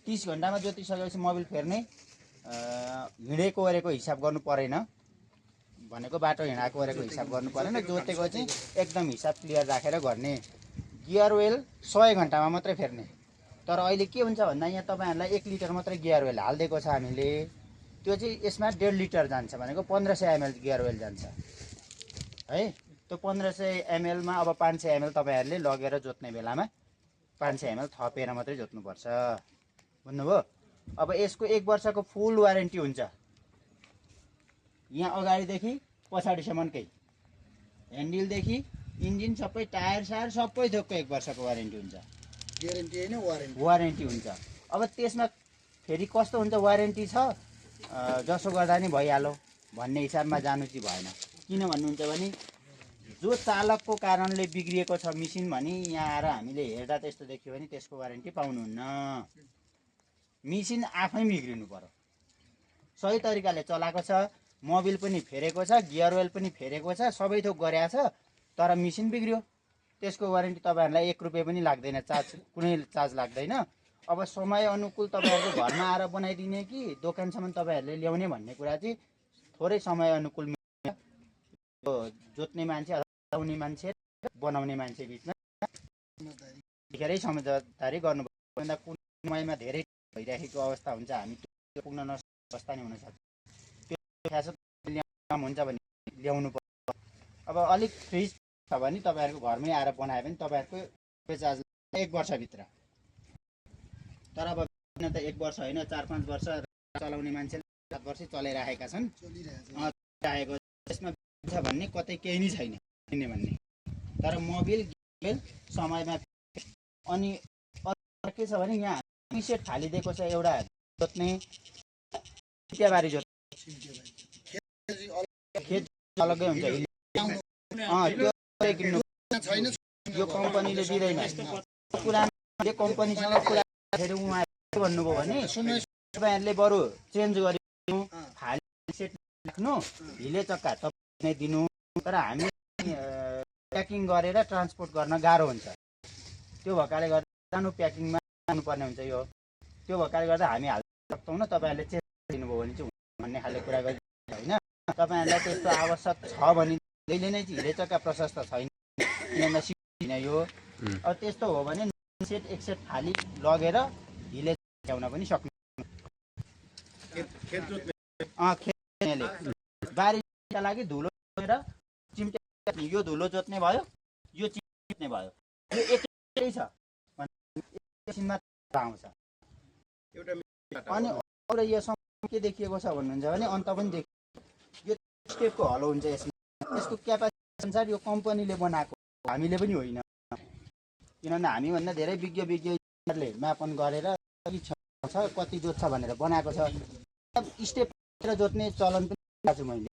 30 घण्टामा जोतिसकेपछि मोबिल फेर्ने हिँडेको गरेको हिसाब गर्नु परेन भनेको बाटो हिँडाको गरेको हिसाब गर्नु परेन जोतेको चाहिँ एकदम हिसाब क्लियर राखेर गर्ने गियर ओइल 100 घण्टामा मात्रै फेर्ने तर अहिले के हुन्छ भन्दा यहाँ तपाईहरुलाई 1 लिटर मात्रै गियर ओइल हाल्दिएको छ हामीले त्यो चाहिँ यसमा 1.5 लिटर जान्छ भनेको 1500 ml गियर ओइल जान्छ है त्यो 1500 ml मा अब 500 ml तपाईहरुले लगेर जोत्ने बेलामा 500 ml थपेर मात्रै जोत्नु पर्छ बुझ्नुभयो अब यसको 1 वर्षको फुल वारेन्टी हुन्छ यहाँ अगाडि देखि पछाडी सम्मकै ह्यान्डल देखि इन्जिन सबै टायर सायर सबै थोकको 1 वर्षको वारेन्टी हुन्छ ग्यारेन्टी हैन वारेन्टी हुन्छ अब त्यसमा फेरि कस्तो हुन्छ वारेन्टी छ जसो गर्दा नि भइहाल्यो भन्ने हिसाबमा जानु चाहिँ भएन किन भन्नुहुन्छ भने जो चालकको कारणले बिग्रिएको छ मेसिन भनी यहाँ आएर हामीले हेर्दा त्यस्तो देखियो भने त्यसको वारेन्टी पाउनुहुन्न मेसिन आफै बिग्रिनु पर्यो सही तरिकाले चलाएको छ मोबिल पनि फेरेको छ गियर ओइल पनि फेरेको छ सबै थोक गरेको छ तर मेसिन बिग्रियो त्यसको वारेन्टी तपाईहरुलाई 1 रुपैयाँ पनि लाग्दैन चार्ज कुनै चार्ज लाग्दैन अब समय अनुकूल तपाईहरुको घरमा आएर बनाइदिने कि दोकानसम्म तपाईहरुले ल्याउने भन्ने कुरा चाहिँ थोरै समय अनुकूल जोत्ने मान्छे अथवा मान्छे बनाउने मान्छे बिचमा धेरै समझदारी गर्नुपर्छ कुन समयमा धेरै भइरहेको अवस्था हुन्छ हामी त्यो पुग्न नसक्ने अवस्था नि हुन सक्छ त्यो खास हुन्छ भने ल्याउनु पर्छ अब अलिक फ्रिज छ भने तपाईहरुको घरमै आएर बनायो भने तपाईहरुको चार्ज 1 वर्ष भित्र तर अब त 1 वर्ष हैन 4-5 वर्ष चलाउने मान्छेले 7 वर्ष चलाइराखेका छन् चलिरहेको त्यसमा छ भन्ने कतै केही नै छैन भन्ने तर मोबिल समयमा अनि के छ भने यहाँ सेट खालिदिएको छ एउटा जोत्ने चियाबारी जोत्ने खेत अलग्गै हुन्छ यो कम्पनीले दिँदैन पुरानो कम्पनीसँग कुरा फेरि उहाँले भन्नुभयो भने तपाईहरुले बरु चेन्ज गरिदिनु फाली सेट राख्नु हिले चक्का तपाईले दिनु तर हामी प्याकिङ गरेर ट्रान्सपोर्ट गर्न गाह्रो हुन्छ त्यो भएकाले गर्दा सानो प्याकिङमा जानुपर्ने हुन्छ यो त्यो भएकाले गर्दा हामी हाल्न सक्छौं न तपाईहरुले चेन्ज दिनुभयो भने चाहिँ भन्ने खाले कुरा गरिदिनु हैन तपाईहरुलाई त्यस्तो आवश्यक छ भने जहिले नै हिले चक्का प्रशस्त छैन किनभने सिकिन यो अब त्यस्तो हो भने सेट एक सेट फाली लगेर हिले ल्याउन पनि सक्नु खेतले बारीका लागि धुलो जोतेर चिम्टे यो धुलो जोत्ने भयो यो चिम्ट्ने भयो यो एकै छ एकैछिनमा आउँछ अनि अरू यो के देखिएको छ भन्नुहुन्छ भने अन्त पनि देखियो यो स्टेपको हलो हुन्छ यसमा यसको क्यापासिटी अनुसार यो कम्पनीले बनाएको हामीले पनि होइन किनभने हामीभन्दा धेरै विज्ञहरूले मापन गरेर कति जोत्छ भनेर बनाएको छ स्टेप जोत्ने चलन पनि छु मैले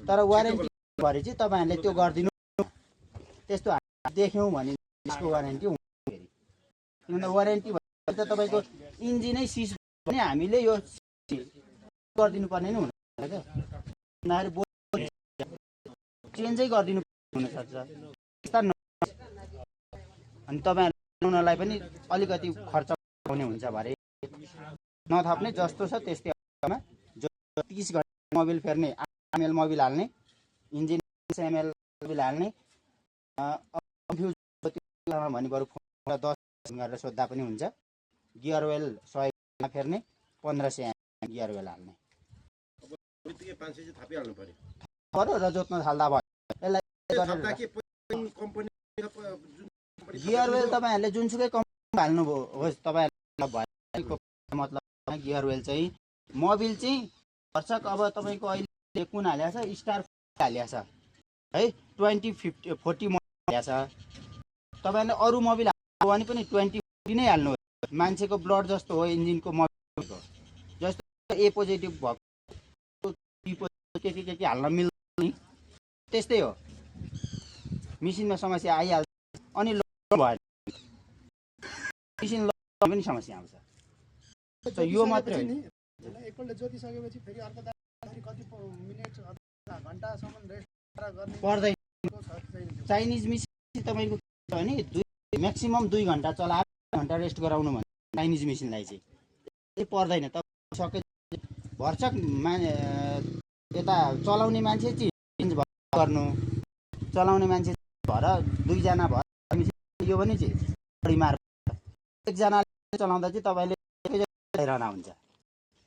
तर वारेन्टी भरि चाहिँ तपाईहरुले त्यो गर्दिनु त्यस्तो देख्यौं भने यसको वारेन्टी हुन्छ फेरि किनभने वारेन्टी भन्छ तपाईको इन्जिनै सिज भने हामीले यो गर्दिनु पर्ने नि हुन्छ चेन्जै गर्दिनु हुन सक्छ अनि तपाईहरुलाई पनि अलिकति खर्च आउने हुन्छ भरे नथप्ने जस्तो छ त्यस्तैमा 30 घण्टा मोबिल फेर्ने ml मोबिल हाल्ने इन्जिन ml मोबिल हाल्ने कन्फ्युज भने बरु 10 गरेर सोध्दा पनि हुन्छ गियर ओइल 100 फेर्ने 1500 ml गियर ओइल हाल्ने बित्तिकै 500 चाहिँ थपि हाल्नु पर्यो र जोत्न थाल्दा भयो यसलाई गियर ओइल तपाईहरुले जुनसुकै कम्पनी हाल्नुभयो होस् तपाईहरुलाई भएको मतलब गियर ओइल चाहिँ मोबिल चाहिँ खर्चक अब तपाईको अहिले कुन हालेको छ स्टार हालेको छ है 2050 40 मोबिल हालेको छ तपाईहरुले अरु मोबिल हाल्नु भने पनि 20 नै हाल्नु मान्छेको ब्लड जस्तो हो इन्जिनको मोबिलको जस्तो ए पोजिटिभ भएको बी पोजिटिभ के हाल्न मिल्दैन त्यस्तै हो मेसिनमा समस्या आइहाल्छ अनि भएन मेसिन पनि समस्या आउँछ यो मात्रै हैन एकपल्ट जोतिसकेपछि फेरि अर्को कति मिनेट घण्टासम्म रेस्ट गर्ने पर्दैन चाइनिज मेसिन तपाईको भने म्याक्सिमम 2 घण्टा चलाएर 1 घण्टा रेस्ट गराउनु भन्छ चाइनिज मेसिनलाई चाहिँ पर्दैन त सके भरसक यता चलाउने मान्छे चेन्ज गर्नु चलाउने मान्छे भएर दुईजना भएर यो पनि चाहिँ बढी मार एकजनाले चलाउँदा चाहिँ तपाईँले हैरान हुन्छ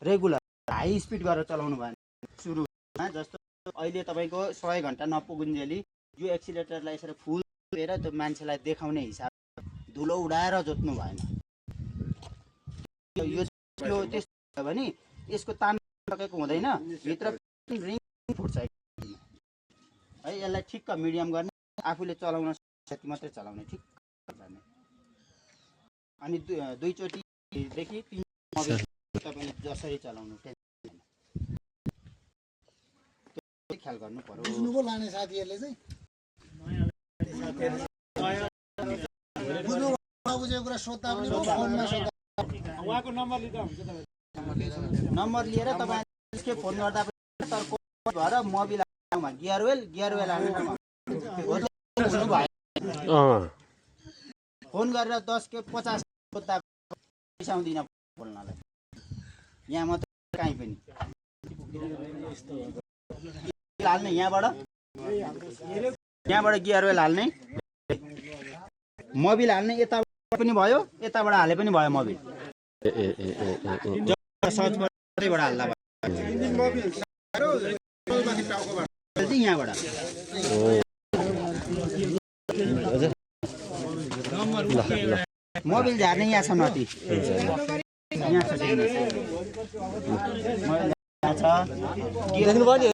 रेगुलर हाई स्पिड गरेर चलाउनु भयो सुरुमा जस्तो अहिले तपाईँको 100 घन्टा नपुगुन्जेली यो एक्सिलेटरलाई यसरी फुल लिएर त्यो मान्छेलाई देखाउने हिसाब धुलो उडाएर जोत्नु भएन यो त्यस्तो भयो भने यसको तान सकेको हुँदैन भित्र रिङ फुट्छ है यसलाई ठिक्क मिडियम गर्ने आफूले चलाउन त्यति मात्रै चलाउने ठिक गर्ने अनि दुईचोटिदेखि 3 तपाईँले जसरी चलाउनु ख्याल गर्नु पर्यो बुझ्नुभयो लाने साथीहरूले चाहिँ बुझेको कुरा सोध्दा पनि फोनमा सोध्दा उहाँको नम्बर लिँदा हुन्छ नम्बर लिएर तपाईँ फोन गर्दा पनि तर भएर मोबिल गियरवेल फोन गरेर 10 के 50 सोद्धा बिसाउँदिन बोल्नलाई यहाँ मात्र कहीँ पनि हाल्ने यहाँबाट गियरवेल हाल्ने मोबिल हाल्ने यताबाट पनि भयो यताबाट हाले पनि भयो मोबिल सर्चबाट हाल्दा यहाँबाट मोबिल झार्ने यहाँ छ माथि यहाँ छ